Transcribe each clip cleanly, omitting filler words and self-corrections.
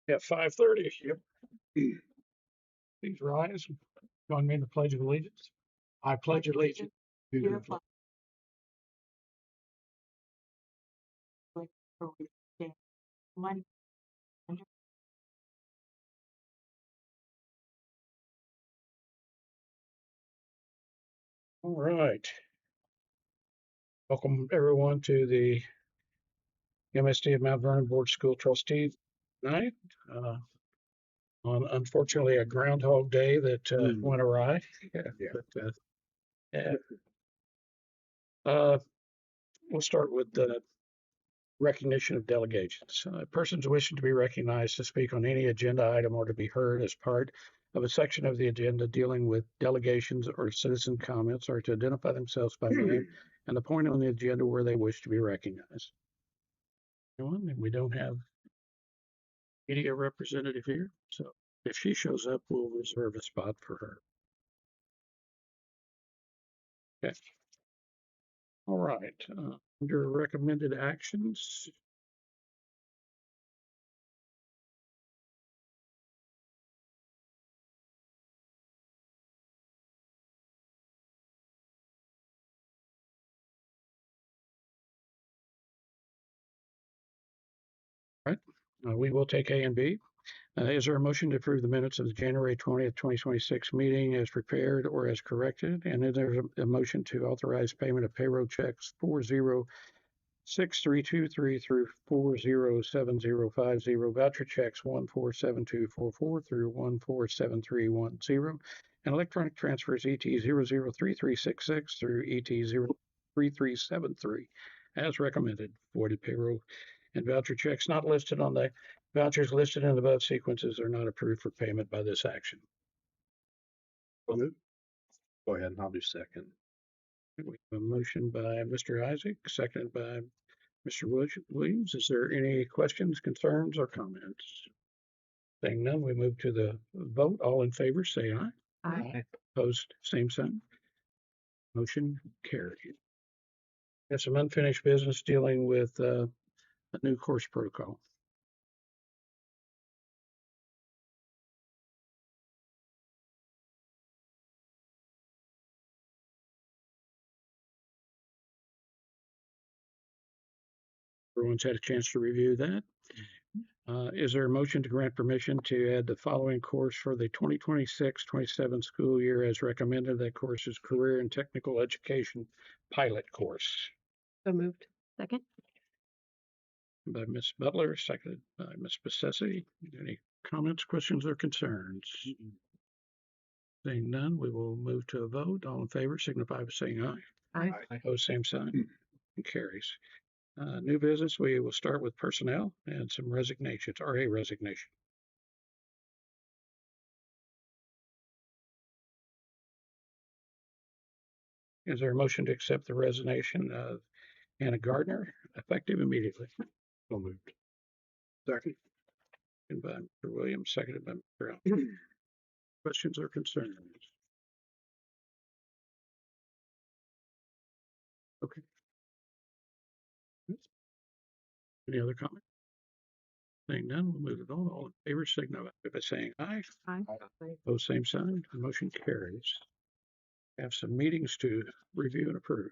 At 5:30. Yep. Please rise. Join me in the Pledge of Allegiance. I pledge allegiance to the flag. All right. Welcome everyone to the MSD of Mount Vernon Board School Trustees night. On unfortunately a Groundhog Day that went awry. Yeah. But, we'll start with the recognition of delegations. Persons wishing to be recognized to speak on any agenda item or to be heard as part of a section of the agenda dealing with delegations or citizen comments are to identify themselves by name and the point on the agenda where they wish to be recognized. And we don't have media representative here, so if she shows up, we'll reserve a spot for her. Okay. All right. Under recommended actions, right? We will take A and B. Is there a motion to approve the minutes of the January 20th, 2026 meeting as prepared or as corrected? And is there a motion to authorize payment of payroll checks 406323 through 407050, voucher checks 147244 through 147310, and electronic transfers ET003366 through ET03373 as recommended? Voided payroll and voucher checks not listed on the vouchers listed in the above sequences are not approved for payment by this action. Go ahead, and I'll do second. We have a motion by Mr. Isaac, seconded by Mr. Williams. Is there any questions, concerns, or comments? Saying none, we move to the vote. All in favor, say aye. Aye. Opposed, same sign. Motion carried. Have some unfinished business dealing with a new course protocol. Everyone's had a chance to review that. Is there a motion to grant permission to add the following course for the 2026-27 school year as recommended? That course is Career and Technical Education Pilot Course. So moved. Second. By Ms. Butler, seconded by Ms. Bessetti. Any comments, questions, or concerns? Seeing none, we will move to a vote. All in favor signify by saying aye. Aye. Opposed, same sign. It carries. New business, we will start with personnel and some resignations, or a resignation. Is there a motion to accept the resignation of Anna Gardner, effective immediately? So moved. Second. And by Mr. Williams, seconded by Mr. Allen. Questions or concerns? Okay. Any other comments? Saying none, we'll move it on. All in favor signify by saying aye. Aye. Opposed, same sign. The motion carries. Have some meetings to review and approve.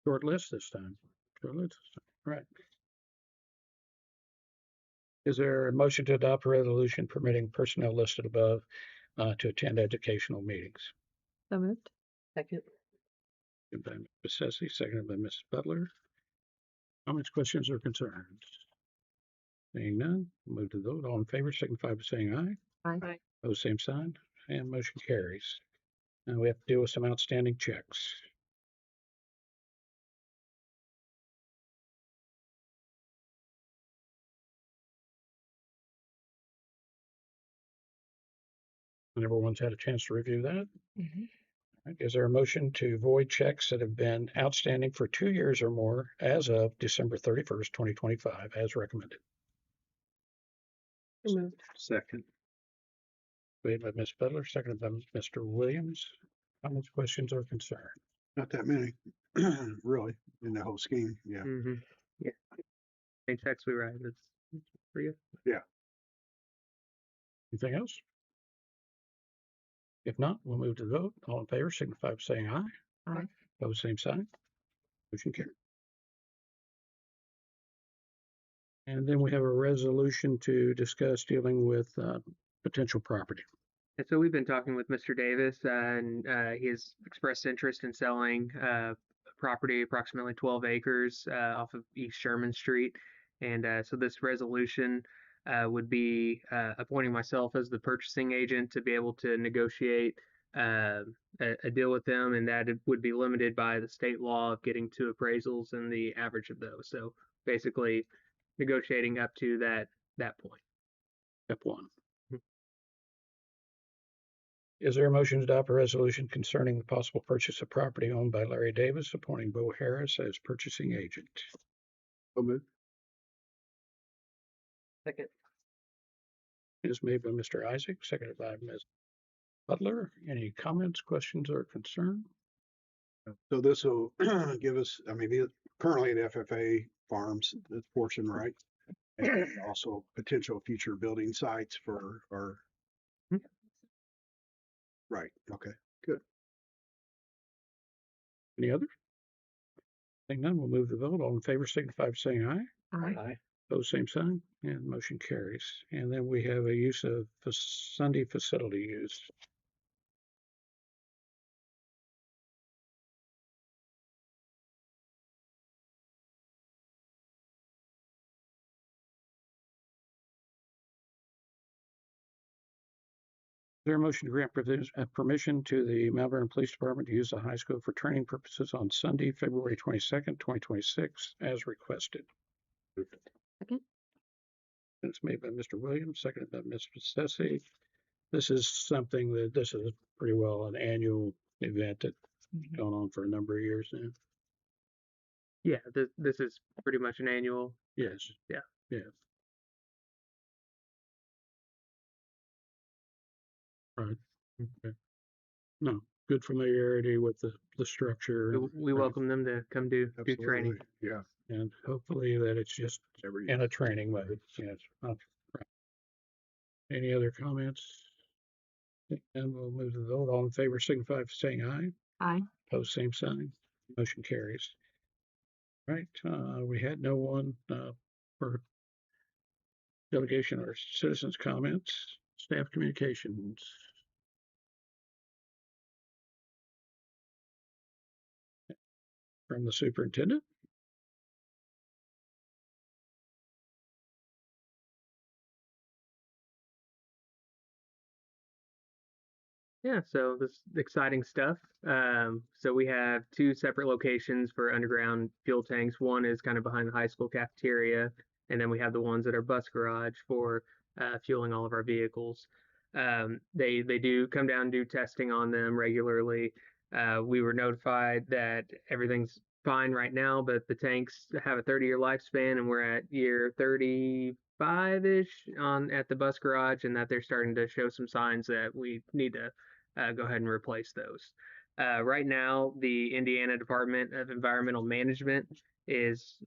Short list this time. Short list. Right. Is there a motion to adopt a resolution permitting personnel listed above to attend educational meetings? So moved. Second. By Ms. Bessetti, seconded by Mrs. Butler. Comments, questions, or concerns? Seeing none, move to the vote. All in favor signify by saying aye. Aye. Opposed, same sign, and motion carries. Now we have to deal with some outstanding checks. And everyone's had a chance to review that. Mm-hmm. Right. Is there a motion to void checks that have been outstanding for 2 years or more as of December 31st, 2025, as recommended? So moved. Second. Made by Ms. Butler, seconded by Mr. Williams. Comments, questions, or concern? Not that many, really, in the whole scheme. Yeah. Mm-hmm. Yeah. Any checks we write, it's pretty good. Anything else? If not, we'll move to the vote. All in favor signify by saying aye. Aye. Pose same sign. Motion carried. And then we have a resolution to discuss dealing with potential property. And so we've been talking with Mr. Davis, and he has expressed interest in selling property, approximately 12 acres off of East Sherman Street. And so this resolution would be appointing myself as the purchasing agent to be able to negotiate a deal with them, and that it would be limited by the state law of getting two appraisals and the average of those. So basically, negotiating up to that point. Step one. Mhm. Is there a motion to adopt a resolution concerning the possible purchase of property owned by Larry Davis, appointing Bo Harris as purchasing agent? So moved. Second. Is made by Mr. Isaac, seconded by Ms. Butler. Any comments, questions, or concern? So this will give us, I mean, currently the FFA farms this portion, right? And also potential future building sites for our. Mhm. Right, okay. Any others? Seeing none, we'll move the vote. All in favor signify by saying aye. Aye. Pose same sign, and motion carries. And then we have a use of Sunday facility use. Is there a motion to grant permission to the Mount Vernon Police Department to use the high school for training purposes on Sunday, February 22nd, 2026, as requested? Second. It's made by Mr. Williams, seconded by Ms. Bessesi. This is something that this is pretty well an annual event that's gone on for a number of years now. Yeah, this is pretty much an annual. Yes. Yeah. Yeah. Right. Okay. No, good familiarity with the structure. We welcome them to come do training. Absolutely. Yeah. And hopefully that it's just Every in a training mode. Yes. Right. Any other comments? And we'll move to the vote. All in favor signify by saying aye. Aye. Pose same sign. Motion carries. Right. We had no one for delegation or citizens' comments. Staff communications. From the superintendent. Yeah, so this is exciting stuff. So we have two separate locations for underground fuel tanks. One is kind of behind the high school cafeteria, and then we have the ones at our bus garage for fueling all of our vehicles. They do come down and do testing on them regularly. We were notified that everything's fine right now, but the tanks have a 30-year lifespan, and we're at year 35-ish on at the bus garage, and that they're starting to show some signs that we need to go ahead and replace those. Right now, the Indiana Department of Environmental Management is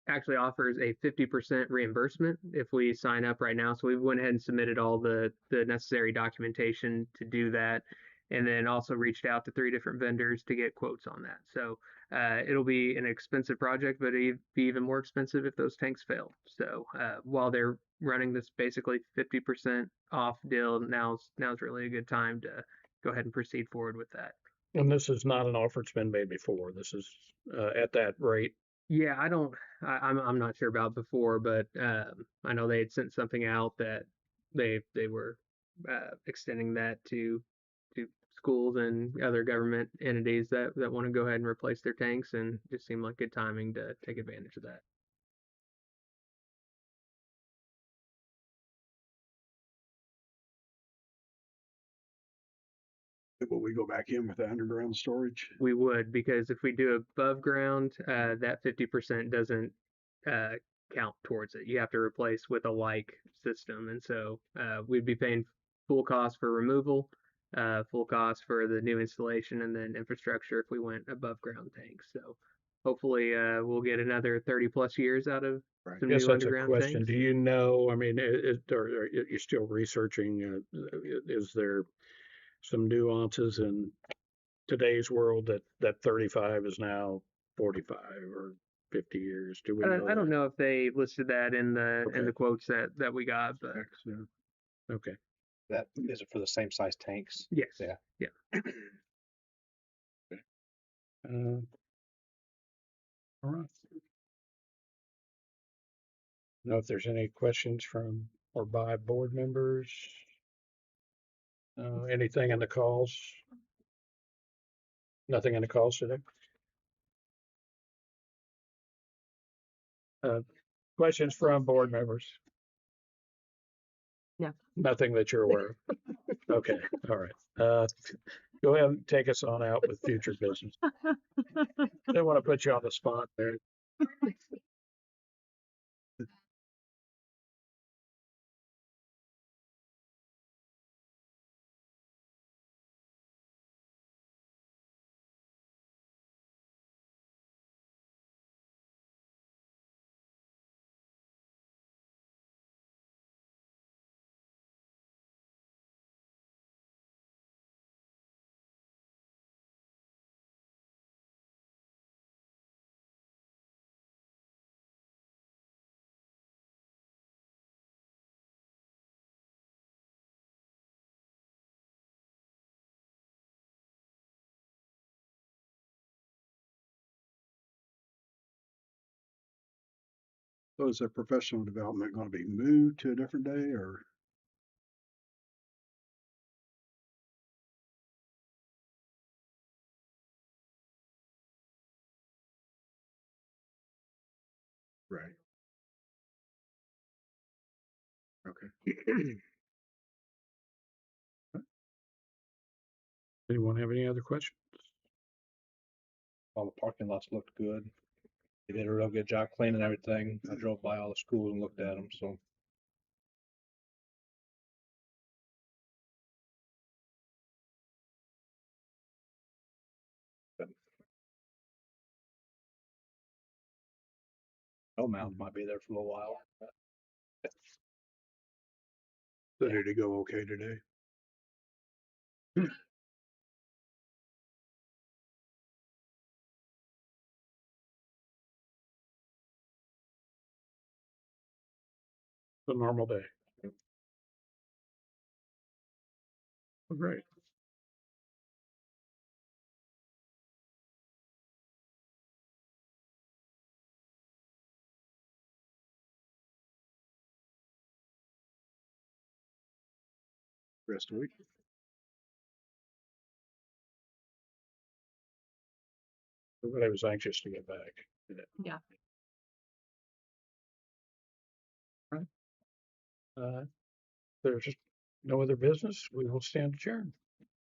actually offers a 50% reimbursement if we sign up right now. So we went ahead and submitted all the necessary documentation to do that, and then also reached out to 3 different vendors to get quotes on that. So it'll be an expensive project, but it'd be even more expensive if those tanks fail. So while they're running this basically 50% off deal, now's really a good time to go ahead and proceed forward with that. And this is not an offer that's been made before. This is at that rate. Yeah, I'm not sure about before, but I know they had sent something out that they were extending that to schools and other government entities that want to go ahead and replace their tanks, and just seemed like good timing to take advantage of that. Will we go back in with the underground storage? We would, because if we do above ground, that 50% doesn't count towards it. You have to replace with a like system, and so we'd be paying full cost for removal, full cost for the new installation, and then infrastructure if we went above ground tanks. So hopefully we'll get another 30 plus years out of Right. I some guess new that's a underground question. tanks. Do you know, I mean, or you're still researching, is there some nuances in today's world that 35 is now 45 or 50 years? Do we know I don't that? know if they listed that in Okay. the quotes that we got, but Okay. That is it for the same size tanks? yes, Yeah. yeah. Uh, all right. Know if there's any questions from or by board members? Anything in the calls? Nothing in the calls today? Questions from board members? No. Nothing that you're aware of? Okay, all right. Go ahead and take us on out with future business. Don't want to put you on the spot there. So is their professional development going to be moved to a different day or? Right. Okay. Anyone have any other questions? All the parking lots looked good. They did a real good job cleaning everything. I drove by all the schools and looked at them, so. No mountain might be there for a little while. So did it go okay today? A normal day. Oh, great. Rest of the week? Everybody was anxious to get back. Yeah. There's no other business. We will stand adjourned.